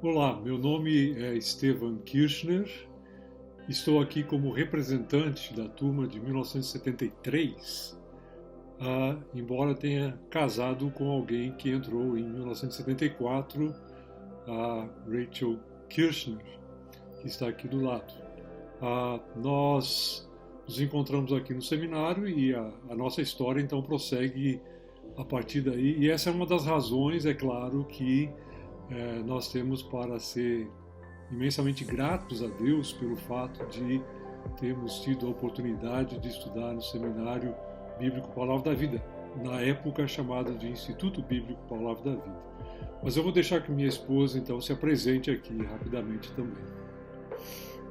Olá, meu nome é Stefan Kirchner, estou aqui como representante da turma de 1973, embora tenha casado com alguém que entrou em 1974, a Rachel Kirchner, que está aqui do lado. Nós nos encontramos aqui no seminário e a nossa história então prossegue a partir daí, e essa é uma das razões, é claro, que nós temos para ser imensamente gratos a Deus pelo fato de termos tido a oportunidade de estudar no Seminário Bíblico Palavra da Vida, na época chamada de Instituto Bíblico Palavra da Vida. Mas eu vou deixar que minha esposa então se apresente aqui rapidamente também.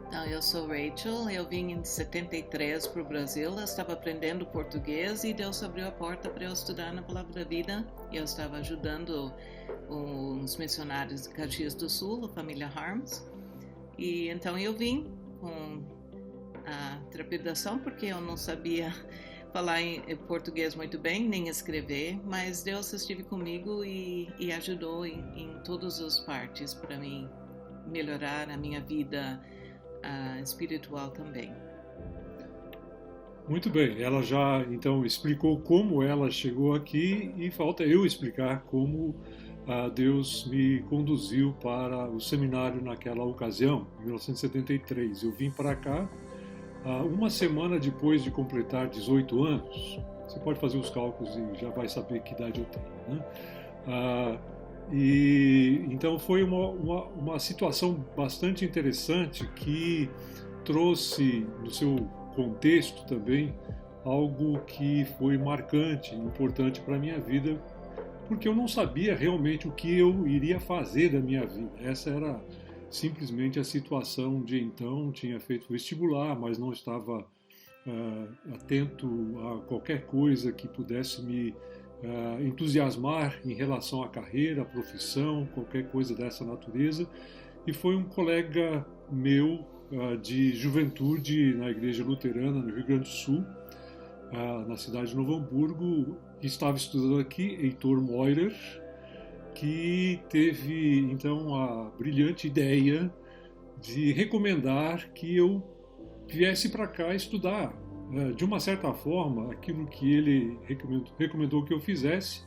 Então, eu sou Rachel, eu vim em 73 para o Brasil, eu estava aprendendo português e Deus abriu a porta para eu estudar na Palavra da Vida. Eu estava ajudando os missionários de Caxias do Sul, a família Harms, e então eu vim com a trepidação porque eu não sabia falar em português muito bem, nem escrever, mas Deus esteve comigo e ajudou em todas as partes para mim melhorar a minha vida espiritual também. Muito bem, ela já então explicou como ela chegou aqui e falta eu explicar como Deus me conduziu para o seminário naquela ocasião, em 1973. Eu vim para cá uma semana depois de completar 18 anos. Você pode fazer os cálculos e já vai saber que idade eu tenho, né? E então foi uma situação bastante interessante que trouxe no seu contexto também algo que foi marcante, importante para a minha vida, porque eu não sabia realmente o que eu iria fazer da minha vida. Essa era simplesmente a situação de então, tinha feito vestibular, mas não estava atento a qualquer coisa que pudesse me entusiasmar em relação à carreira, à profissão, qualquer coisa dessa natureza. E foi um colega meu de juventude na Igreja Luterana no Rio Grande do Sul, na cidade de Novo Hamburgo, que estava estudando aqui, Heitor Meurer, que teve então a brilhante ideia de recomendar que eu viesse para cá estudar. De uma certa forma, aquilo que ele recomendou que eu fizesse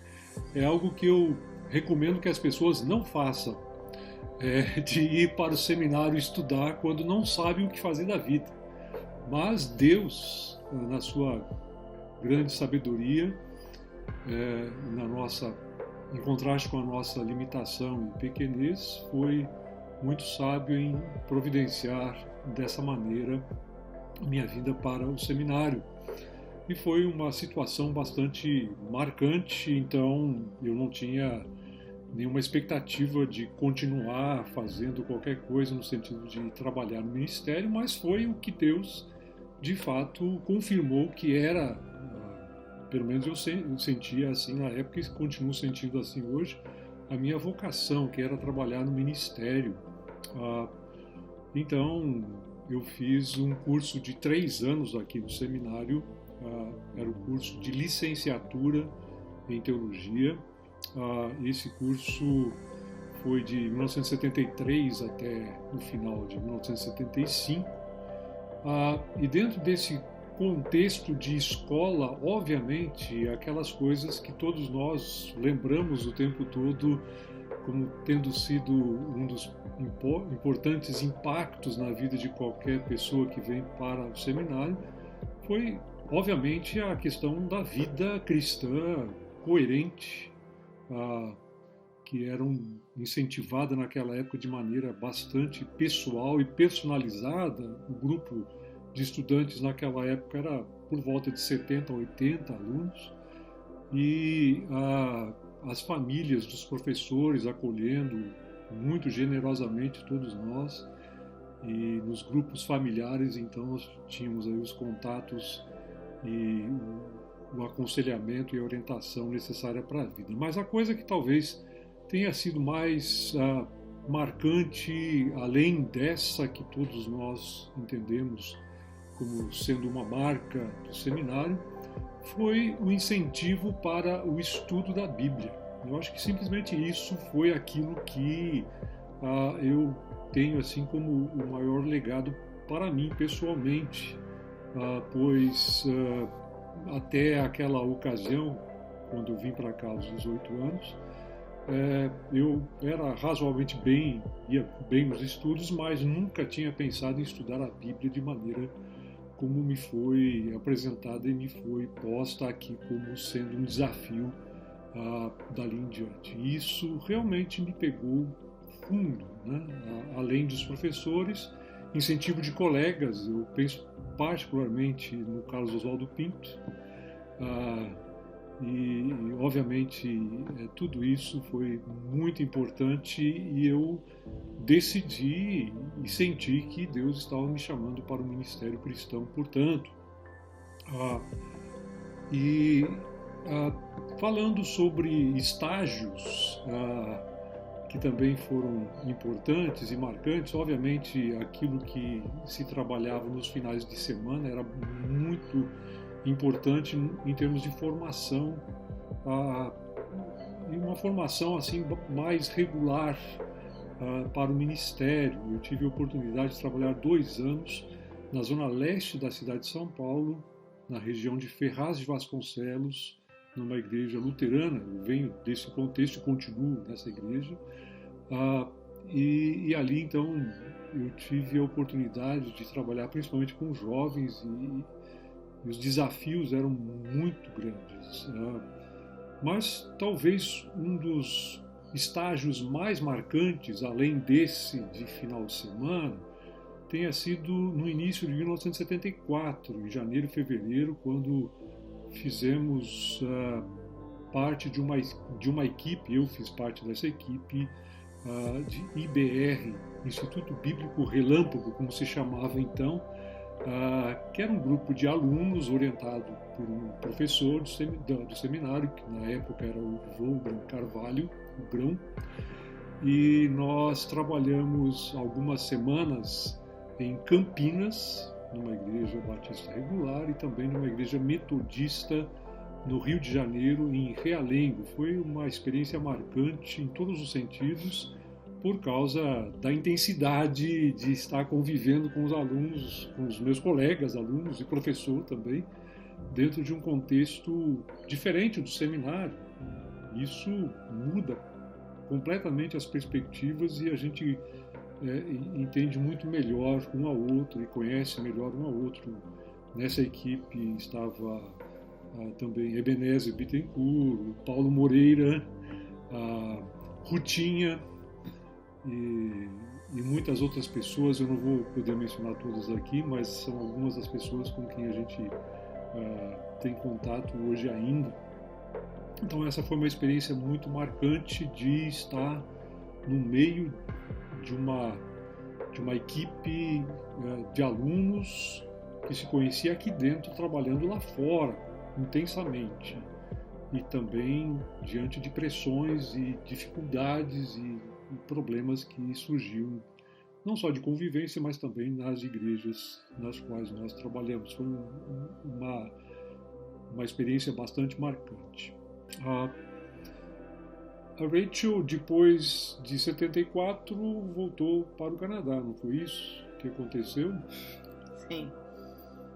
é algo que eu recomendo que as pessoas não façam, de ir para o seminário estudar quando não sabem o que fazer da vida. Mas Deus, na sua grande sabedoria, em contraste com a nossa limitação e pequenez, foi muito sábio em providenciar dessa maneira minha vinda para o seminário. E foi uma situação bastante marcante, então eu não tinha nenhuma expectativa de continuar fazendo qualquer coisa no sentido de trabalhar no ministério, mas foi o que Deus, de fato, confirmou que era, pelo menos eu sentia assim na época e continuo sentindo assim hoje, a minha vocação, que era trabalhar no ministério. Então, eu fiz um curso de 3 anos aqui no seminário, era o curso de licenciatura em teologia. Esse curso foi de 1973 até o final de 1975. E dentro desse contexto de escola, obviamente, aquelas coisas que todos nós lembramos o tempo todo como tendo sido um dos importantes impactos na vida de qualquer pessoa que vem para o seminário, foi, obviamente, a questão da vida cristã coerente, que era incentivada naquela época de maneira bastante pessoal e personalizada. O grupo de estudantes naquela época era por volta de 70 a 80 alunos, e as famílias dos professores acolhendo muito generosamente todos nós, e nos grupos familiares então nós tínhamos aí os contatos e o aconselhamento e a orientação necessária para a vida. Mas a coisa que talvez tenha sido mais marcante, além dessa que todos nós entendemos como sendo uma marca do seminário, foi o incentivo para o estudo da Bíblia. Eu acho que simplesmente isso foi aquilo que eu tenho assim como o maior legado para mim pessoalmente, pois até aquela ocasião, quando eu vim para cá aos 18 anos, eu era razoavelmente ia bem nos estudos, mas nunca tinha pensado em estudar a Bíblia de maneira como me foi apresentada e me foi posta aqui como sendo um desafio dali em diante. E isso realmente me pegou fundo, né? Além dos professores, incentivo de colegas, eu penso particularmente no Carlos Oswaldo Pinto, e obviamente tudo isso foi muito importante e eu decidi e senti que Deus estava me chamando para o ministério cristão, portanto. Falando sobre estágios que também foram importantes e marcantes, obviamente aquilo que se trabalhava nos finais de semana era muito importante em termos de formação, e uma formação assim mais regular para o ministério. Eu tive a oportunidade de trabalhar 2 anos na zona leste da cidade de São Paulo, na região de Ferraz de Vasconcelos, numa igreja luterana. Eu venho desse contexto e continuo nessa igreja. E ali, então, eu tive a oportunidade de trabalhar principalmente com jovens e os desafios eram muito grandes. Mas talvez um dos estágios mais marcantes, além desse de final de semana, tenha sido no início de 1974, em janeiro e fevereiro, quando fizemos parte de uma equipe, eu fiz parte dessa equipe de IBR, Instituto Bíblico Relâmpago, como se chamava então, que era um grupo de alunos orientado por um professor do seminário, que na época era o Wolfgang Carvalho, o Grão, e nós trabalhamos algumas semanas em Campinas, numa igreja batista regular, e também numa igreja metodista no Rio de Janeiro, em Realengo. Foi uma experiência marcante em todos os sentidos, por causa da intensidade de estar convivendo com os alunos, com os meus colegas, alunos e professor também, dentro de um contexto diferente do seminário. Isso muda completamente as perspectivas e a gente entende muito melhor um ao outro e conhece melhor um ao outro. Nessa equipe estava também Ebenezer Bittencourt, Paulo Moreira, Rutinha e muitas outras pessoas. Eu não vou poder mencionar todas aqui, mas são algumas das pessoas com quem a gente tem contato hoje ainda. Então essa foi uma experiência muito marcante de estar no meio de uma equipe de alunos que se conhecia aqui dentro, trabalhando lá fora intensamente, e também diante de pressões e dificuldades e problemas que surgiam, não só de convivência, mas também nas igrejas nas quais nós trabalhamos. Foi uma experiência bastante marcante. A Rachel, depois de 74, voltou para o Canadá, não foi isso que aconteceu? Sim.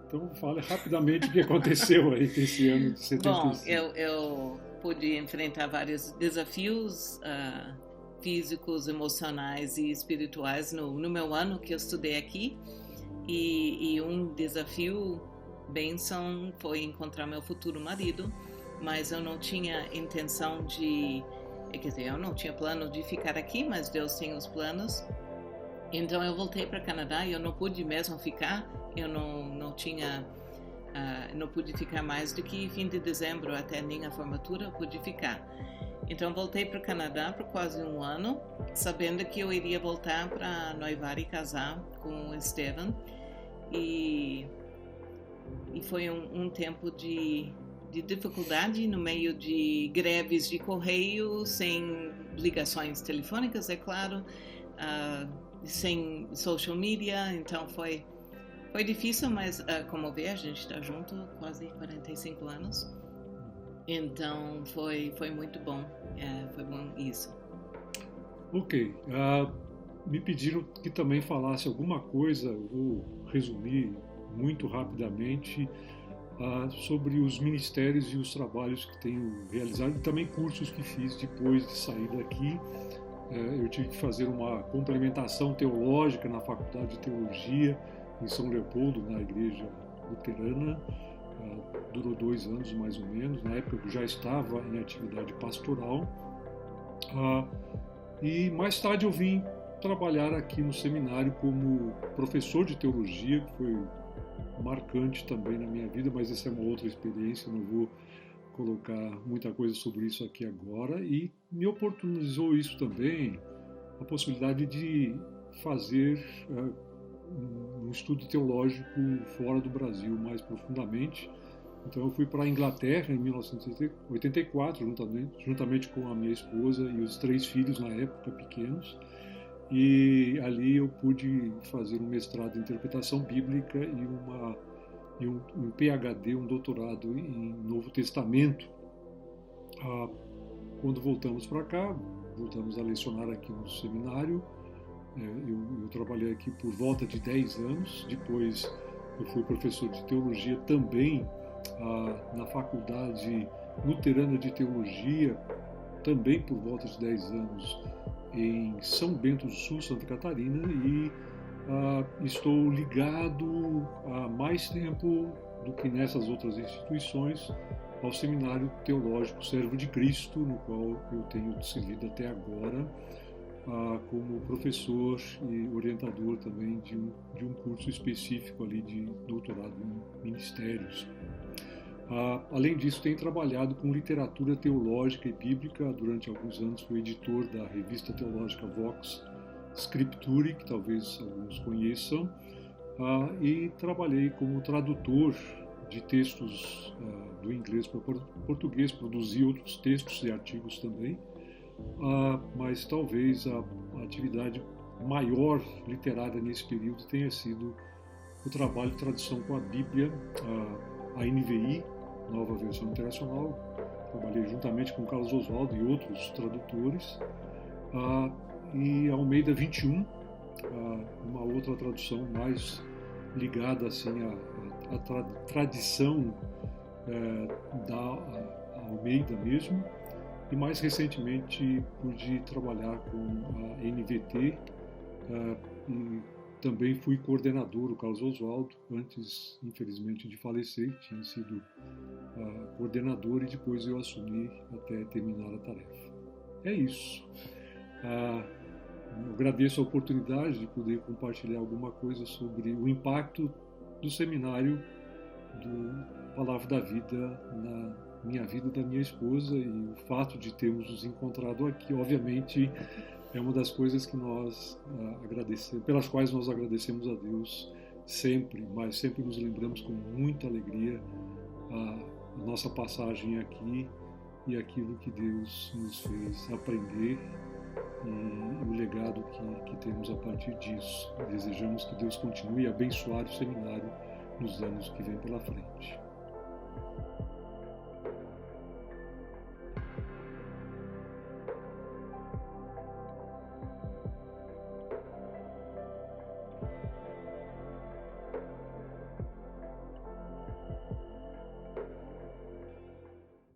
Então, fale rapidamente o que aconteceu aí nesse ano de 75. Bom, eu pude enfrentar vários desafios físicos, emocionais e espirituais no meu ano que eu estudei aqui. E um desafio, bênção, foi encontrar meu futuro marido, mas eu não tinha intenção eu não tinha plano de ficar aqui, mas Deus tem os planos. Então eu voltei para o Canadá e eu não pude mesmo ficar. Eu não pude ficar mais do que fim de dezembro, até minha formatura eu pude ficar. Então voltei para o Canadá por quase um ano, sabendo que eu iria voltar para noivar e casar com o Esteban. E foi um tempo de dificuldade no meio de greves de correio, sem ligações telefônicas, é claro, sem social media. Então foi difícil, mas como vê, a gente está junto quase 45 anos. Então foi muito bom. Foi bom isso. Ok. me pediram que também falasse alguma coisa, eu vou resumir muito rapidamente, sobre os ministérios e os trabalhos que tenho realizado e também cursos que fiz depois de sair daqui. Eu tive que fazer uma complementação teológica na Faculdade de Teologia em São Leopoldo, na Igreja Luterana. Durou 2 anos mais ou menos. Na época eu já estava em atividade pastoral. E mais tarde eu vim trabalhar aqui no seminário como professor de teologia, que foi marcante também na minha vida, mas essa é uma outra experiência, não vou colocar muita coisa sobre isso aqui agora. E me oportunizou isso também, a possibilidade de fazer um estudo teológico fora do Brasil mais profundamente. Então eu fui para a Inglaterra em 1984, juntamente com a minha esposa e os 3 filhos na época pequenos, e ali eu pude fazer um mestrado em interpretação bíblica e um PhD, um doutorado em Novo Testamento. Quando voltamos para cá, voltamos a lecionar aqui no seminário. Eu trabalhei aqui por volta de 10 anos, depois eu fui professor de teologia também na Faculdade Luterana de Teologia, também por volta de 10 anos, em São Bento do Sul, Santa Catarina, e estou ligado há mais tempo do que nessas outras instituições ao Seminário Teológico Servo de Cristo, no qual eu tenho servido até agora como professor e orientador também de um curso específico ali de doutorado em ministérios. Além disso, tenho trabalhado com literatura teológica e bíblica. Durante alguns anos fui editor da revista teológica Vox Scripturae, que talvez alguns conheçam, e trabalhei como tradutor de textos do inglês para o português, produzi outros textos e artigos também, mas talvez a atividade maior literária nesse período tenha sido o trabalho de tradução com a Bíblia, a NVI, Nova Versão Internacional. Trabalhei juntamente com Carlos Oswaldo e outros tradutores, e Almeida 21, uma outra tradução mais ligada assim à tradição da Almeida mesmo. E mais recentemente pude trabalhar com a NVT, e também fui coordenador, o Carlos Oswaldo, antes, infelizmente, de falecer, tinha sido coordenador, e depois eu assumi até terminar a tarefa. É isso. Eu agradeço a oportunidade de poder compartilhar alguma coisa sobre o impacto do seminário do Palavra da Vida na minha vida e da minha esposa, e o fato de termos nos encontrado aqui, obviamente, é uma das coisas que nós agradecemos, pelas quais nós agradecemos a Deus sempre, mas sempre nos lembramos com muita alegria a nossa passagem aqui e aquilo que Deus nos fez aprender e o legado que temos a partir disso. Desejamos que Deus continue a abençoar o seminário nos anos que vêm pela frente.